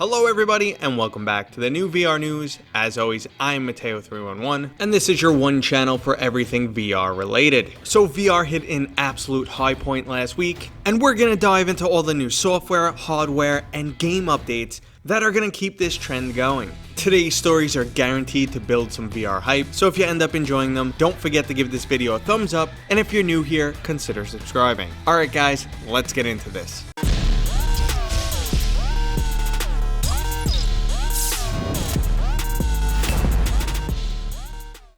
Hello everybody and welcome back to the new VR news. As always, I'm Mateo311 and this is your one channel for everything VR related. So VR hit an absolute high point last week and we're gonna dive into all the new software, hardware, and game updates that are gonna keep this trend going. Today's stories are guaranteed to build some VR hype, so if you end up enjoying them, don't forget to give this video a thumbs up, and if you're new here, consider subscribing. Alright guys, let's get into this.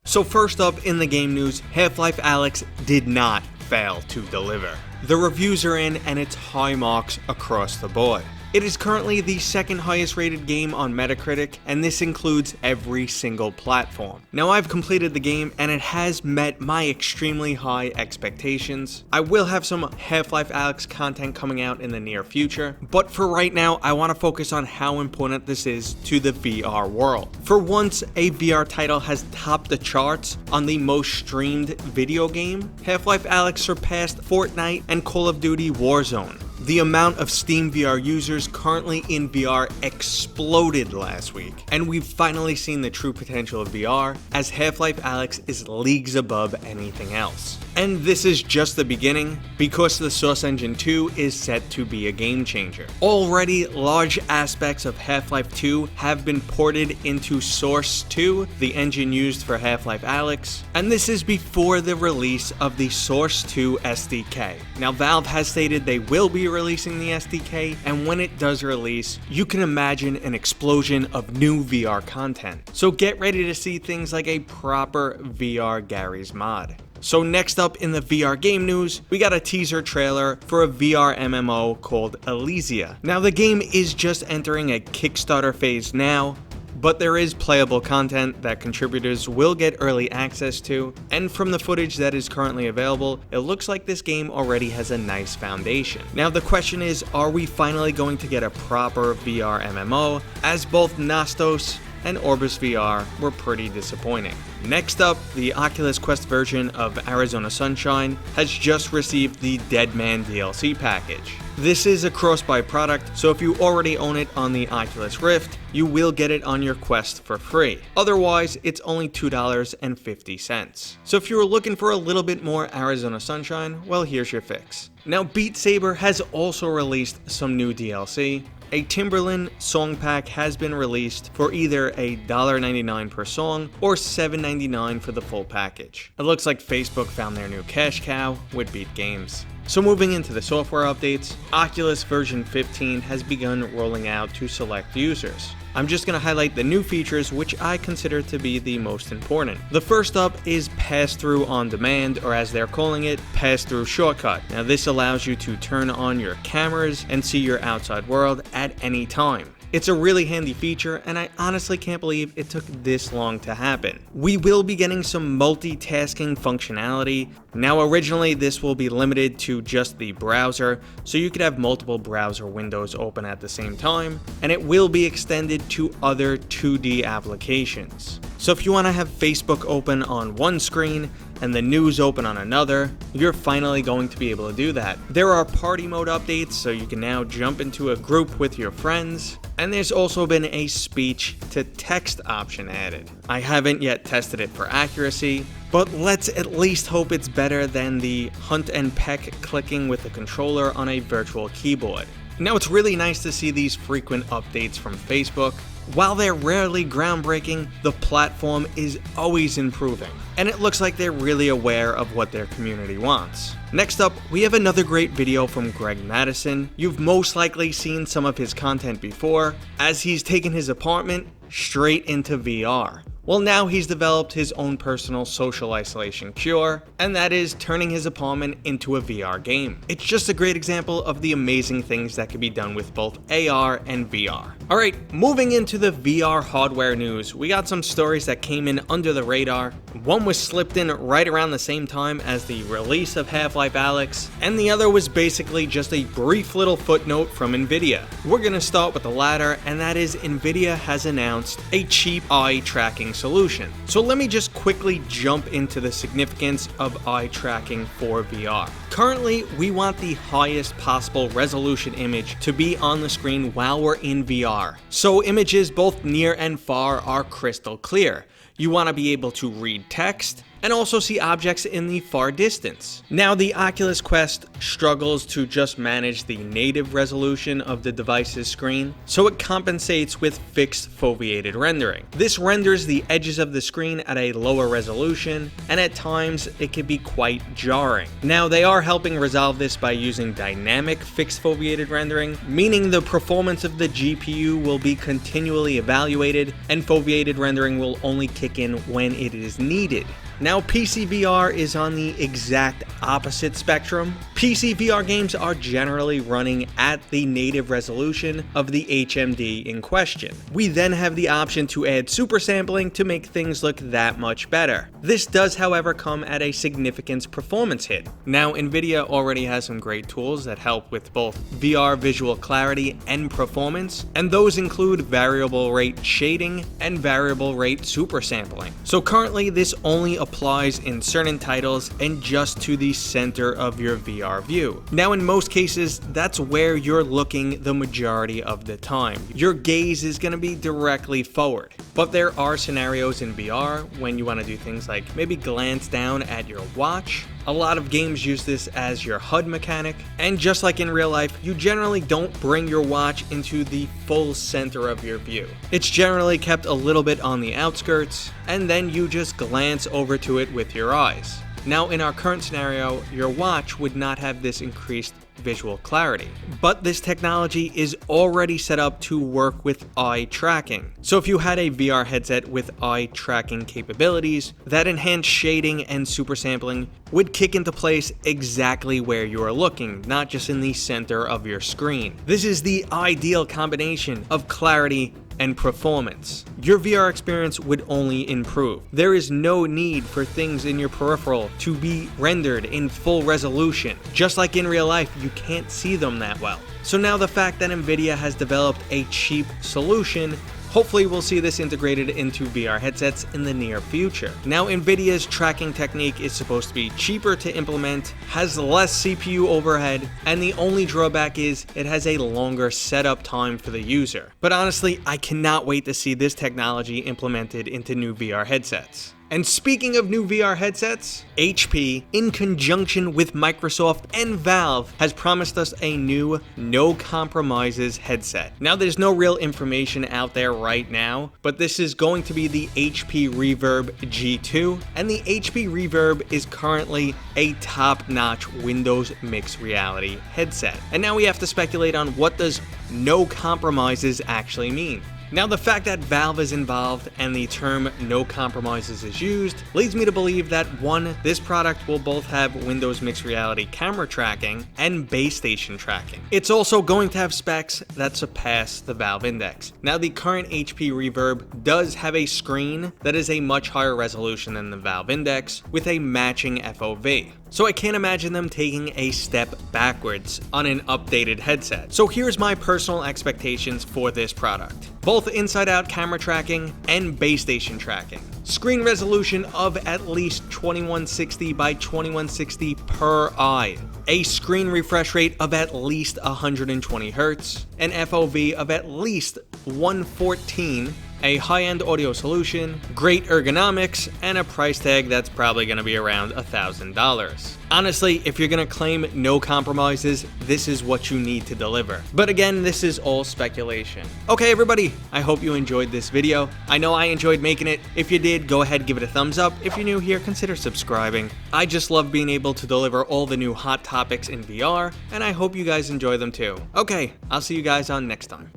So first up in the game news, Half Life Alyx did not fail to deliver. The reviews are in and it's high marks across the board. It is currently the second highest rated game on Metacritic, and this includes every single platform. Now I've completed the game and it has met my extremely high expectations. I will have some Half Life Alyx content coming out in the near future, but for right now I want to focus on how important this is to the VR world. For once, a VR title has topped the charts on the most streamed video game. Half Life Alyx surpassed Fortnite and Call of Duty Warzone. The amount of Steam VR users currently in VR exploded last week, and we've finally seen the true potential of VR, as Half Life Alyx is leagues above anything else. And this is just the beginning, because the Source Engine 2 is set to be a game changer. Already, large aspects of Half-Life 2 have been ported into Source 2, the engine used for Half-Life Alyx, and this is before the release of the Source 2 SDK. Now Valve has stated they will be releasing the SDK, and when it does release, you can imagine an explosion of new VR content. So get ready to see things like a proper VR Garry's Mod. So next up in the VR game news, we got a teaser trailer for a VRMMO called Elysia. Now the game is just entering a Kickstarter phase now, but there is playable content that contributors will get early access to, and from the footage that is currently available, it looks like this game already has a nice foundation. Now the question is, are we finally going to get a proper VR MMO, as both Nostos and Orbis VR were pretty disappointing. Next up, the Oculus Quest version of Arizona Sunshine has just received the Dead Man DLC package. This is a cross-buy product, so if you already own it on the Oculus Rift, you will get it on your Quest for free. Otherwise, it's only $2.50. So if you were looking for a little bit more Arizona Sunshine, well, here's your fix. Now Beat Saber has also released some new DLC. A Timberland song pack has been released for either a $1.99 per song or $7.99 for the full package. It looks like Facebook found their new cash cow with Beat Games. So moving into the software updates, Oculus version 15 has begun rolling out to select users. I'm just going to highlight the new features which I consider to be the most important. The first up is pass-through on demand, or as they're calling it, pass-through shortcut. Now this allows you to turn on your cameras and see your outside world at any time. It's a really handy feature, and I honestly can't believe it took this long to happen. We will be getting some multitasking functionality. Now originally this will be limited to just the browser, so you could have multiple browser windows open at the same time, and it will be extended to other 2D applications. So if you want to have Facebook open on one screen and the news open on another, you're finally going to be able to do that. There are party mode updates, so you can now jump into a group with your friends, and there's also been a speech to text option added. I haven't yet tested it for accuracy, but let's at least hope it's better than the hunt and peck clicking with the controller on a virtual keyboard. Now it's really nice to see these frequent updates from Facebook. While they're rarely groundbreaking, the platform is always improving, and it looks like they're really aware of what their community wants. Next up, we have another great video from Greg Madison. You've most likely seen some of his content before, as he's taken his apartment straight into VR. Well, now he's developed his own personal social isolation cure, and that is turning his apartment into a VR game. It's just a great example of the amazing things that can be done with both AR and VR. Alright, moving into the VR hardware news, we got some stories that came in under the radar. One was slipped in right around the same time as the release of Half Life Alyx, and the other was basically just a brief little footnote from Nvidia. We're gonna start with the latter, and that is Nvidia has announced a cheap eye tracking solution. So let me just quickly jump into the significance of eye tracking for VR. Currently, we want the highest possible resolution image to be on the screen while we're in VR. So images both near and far are crystal clear. You want to be able to read text and also see objects in the far distance. Now, the Oculus Quest struggles to just manage the native resolution of the device's screen, so it compensates with fixed foveated rendering. This renders the edges of the screen at a lower resolution, and at times it can be quite jarring. Now, they are helping resolve this by using dynamic fixed foveated rendering, meaning the performance of the GPU will be continually evaluated, and foveated rendering will only kick in when it is needed. Now, PC VR is on the exact opposite spectrum. PC VR games are generally running at the native resolution of the HMD in question. We then have the option to add super sampling to make things look that much better. This does, however, come at a significant performance hit. Now, Nvidia already has some great tools that help with both VR visual clarity and performance, and those include variable rate shading and variable rate super sampling. So currently, this only applies in certain titles and just to the center of your VR view. Now, in most cases, that's where you're looking the majority of the time. Your gaze is going to be directly forward. But there are scenarios in VR when you want to do things like maybe glance down at your watch. A lot of games use this as your HUD mechanic, and just like in real life, you generally don't bring your watch into the full center of your view. It's generally kept a little bit on the outskirts, and then you just glance over to it with your eyes. Now, in our current scenario, your watch would not have this increased visual clarity, but this technology is already set up to work with eye tracking. So if you had a VR headset with eye tracking capabilities, that enhanced shading and super sampling would kick into place exactly where you are looking, not just in the center of your screen. This is the ideal combination of clarity and performance. Your VR experience would only improve. There is no need for things in your peripheral to be rendered in full resolution. Just like in real life, you can't see them that well. So now the fact that Nvidia has developed a cheap solution, hopefully we'll see this integrated into VR headsets in the near future. Now, Nvidia's tracking technique is supposed to be cheaper to implement, has less CPU overhead, and the only drawback is it has a longer setup time for the user. But honestly, I cannot wait to see this technology implemented into new VR headsets. And speaking of new VR headsets, HP, in conjunction with Microsoft and Valve, has promised us a new no compromises headset. Now, there's no real information out there right now, but this is going to be the HP Reverb G2, and the HP Reverb is currently a top-notch Windows mixed reality headset. And now we have to speculate on what does no compromises actually mean. Now, the fact that Valve is involved and the term no compromises is used leads me to believe that 1, this product will both have Windows mixed reality camera tracking and base station tracking. It's also going to have specs that surpass the Valve Index. Now, the current HP Reverb does have a screen that is a much higher resolution than the Valve Index with a matching FOV. So I can't imagine them taking a step backwards on an updated headset. So here's my personal expectations for this product. Both inside-out camera tracking and base station tracking. Screen resolution of at least 2160 by 2160 per eye. A screen refresh rate of at least 120 Hz. An FOV of at least 114. A high-end audio solution, great ergonomics, and a price tag that's probably going to be around $1,000. Honestly, if you're going to claim no compromises, this is what you need to deliver. But again, this is all speculation. Okay, everybody, I hope you enjoyed this video. I know I enjoyed making it. If you did, go ahead, give it a thumbs up. If you're new here, consider subscribing. I just love being able to deliver all the new hot topics in VR, and I hope you guys enjoy them too. Okay, I'll see you guys on next time.